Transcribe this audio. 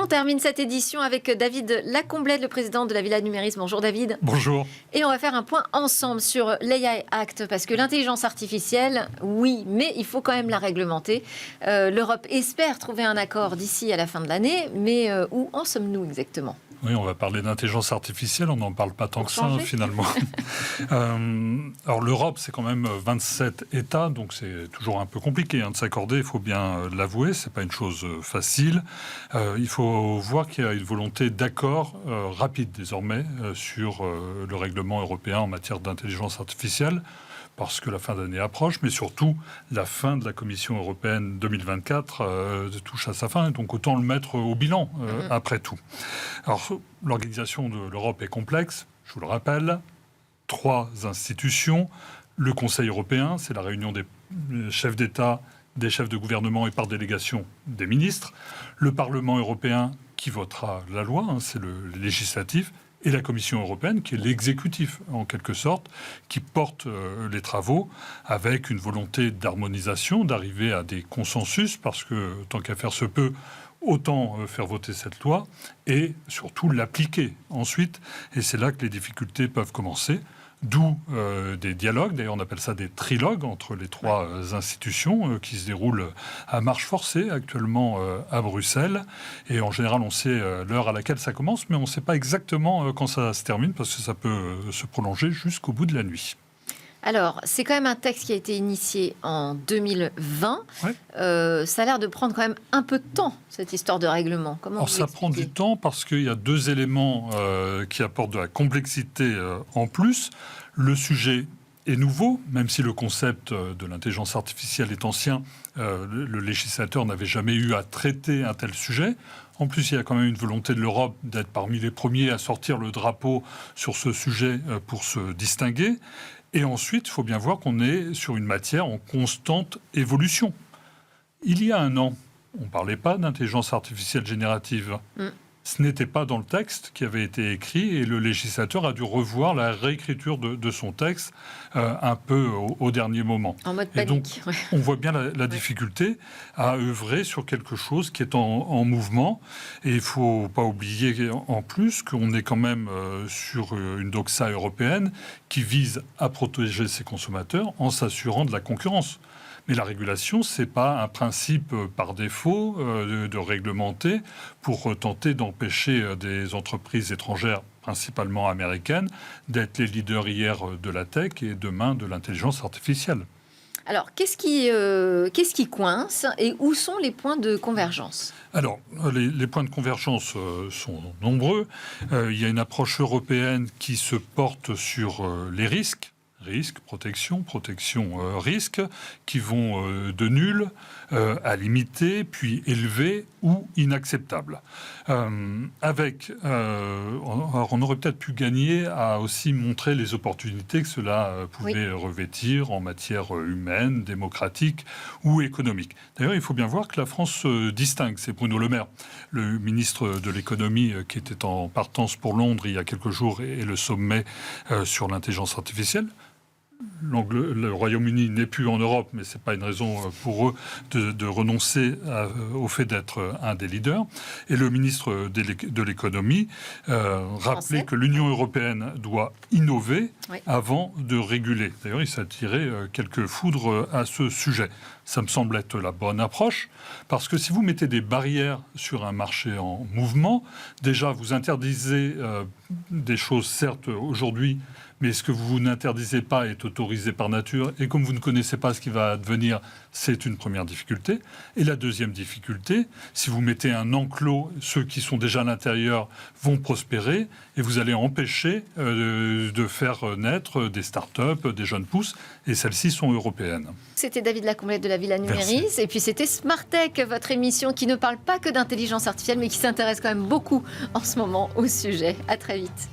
On termine cette édition avec David Lacomblède, le président de la Villa Numéris. Bonjour David. Bonjour. Et on va faire un point ensemble sur l'AI Act, parce que l'intelligence artificielle, oui, mais il faut quand même la réglementer. L'Europe espère trouver un accord d'ici à la fin de l'année, mais où en sommes-nous exactement ? Oui, on va parler d'intelligence artificielle, on n'en parle pas tant que ça, finalement. Alors l'Europe, c'est quand même 27 États, donc c'est toujours un peu compliqué de s'accorder, il faut bien l'avouer, c'est pas une chose facile. Il faut voir qu'il y a une volonté d'accord rapide désormais sur le règlement européen en matière d'intelligence artificielle, parce que la fin d'année approche, mais surtout la fin de la Commission européenne 2024 touche à sa fin, donc autant le mettre au bilan après tout. Alors, l'organisation de l'Europe est complexe, je vous le rappelle, 3 institutions, le Conseil européen, c'est la réunion des chefs d'État, des chefs de gouvernement et par délégation des ministres, le Parlement européen qui votera la loi, c'est le législatif, et la Commission européenne, qui est l'exécutif, en quelque sorte, qui porte les travaux avec une volonté d'harmonisation, d'arriver à des consensus, parce que, tant qu'à faire se peut, autant faire voter cette loi, et surtout l'appliquer ensuite. Et c'est là que les difficultés peuvent commencer. D'où des dialogues, d'ailleurs on appelle ça des trilogues entre les 3 institutions qui se déroulent à marche forcée actuellement à Bruxelles. Et en général on sait l'heure à laquelle ça commence, mais on ne sait pas exactement quand ça se termine, parce que ça peut se prolonger jusqu'au bout de la nuit. Alors, c'est quand même un texte qui a été initié en 2020. Ouais. Ça a l'air de prendre quand même un peu de temps, cette histoire de règlement. Comment Alors, ça prend du temps parce qu'il y a 2 éléments qui apportent de la complexité en plus. Le sujet est nouveau, même si le concept de l'intelligence artificielle est ancien, le législateur n'avait jamais eu à traiter un tel sujet. En plus, il y a quand même une volonté de l'Europe d'être parmi les premiers à sortir le drapeau sur ce sujet pour se distinguer. Et ensuite, il faut bien voir qu'on est sur une matière en constante évolution. Il y a 1 an, on ne parlait pas d'intelligence artificielle générative. Ce n'était pas dans le texte qui avait été écrit et le législateur a dû revoir la réécriture de son texte un peu au dernier moment. En mode panique. Et donc, on voit bien la difficulté à œuvrer sur quelque chose qui est en mouvement. Et il ne faut pas oublier en plus qu'on est quand même sur une doxa européenne qui vise à protéger ses consommateurs en s'assurant de la concurrence. Mais la régulation, ce n'est pas un principe par défaut de réglementer pour tenter d'empêcher des entreprises étrangères, principalement américaines, d'être les leaders hier de la tech et demain de l'intelligence artificielle. Alors, qu'est-ce qui coince et où sont les points de convergence ? Alors, les points de convergence sont nombreux. Il y a une approche européenne qui se porte sur les risques, protection, risque, qui vont de nul à limité, puis élevé ou inacceptable. On aurait peut-être pu gagner à aussi montrer les opportunités que cela pouvait revêtir en matière humaine, démocratique ou économique. D'ailleurs, il faut bien voir que la France se distingue. C'est Bruno Le Maire, le ministre de l'économie, qui était en partance pour Londres il y a quelques jours et le sommet sur l'intelligence artificielle. Le Royaume-Uni n'est plus en Europe, mais ce n'est pas une raison pour eux de renoncer au fait d'être un des leaders. Et le ministre de l'économie rappelait que l'Union européenne doit innover avant de réguler. D'ailleurs, il s'est tiré quelques foudres à ce sujet. Ça me semble être la bonne approche, parce que si vous mettez des barrières sur un marché en mouvement, déjà vous interdisez des choses, certes, aujourd'hui, mais ce que vous n'interdisez pas est autorisé par nature, et comme vous ne connaissez pas ce qui va advenir, c'est une première difficulté. Et la deuxième difficulté, si vous mettez un enclos, ceux qui sont déjà à l'intérieur vont prospérer, et vous allez empêcher de faire naître des start-up, des jeunes pousses, et celles-ci sont européennes. C'était David Lacomblède de la Villa Numéris, et puis c'était Smart Tech, votre émission qui ne parle pas que d'intelligence artificielle, mais qui s'intéresse quand même beaucoup en ce moment au sujet. À très vite.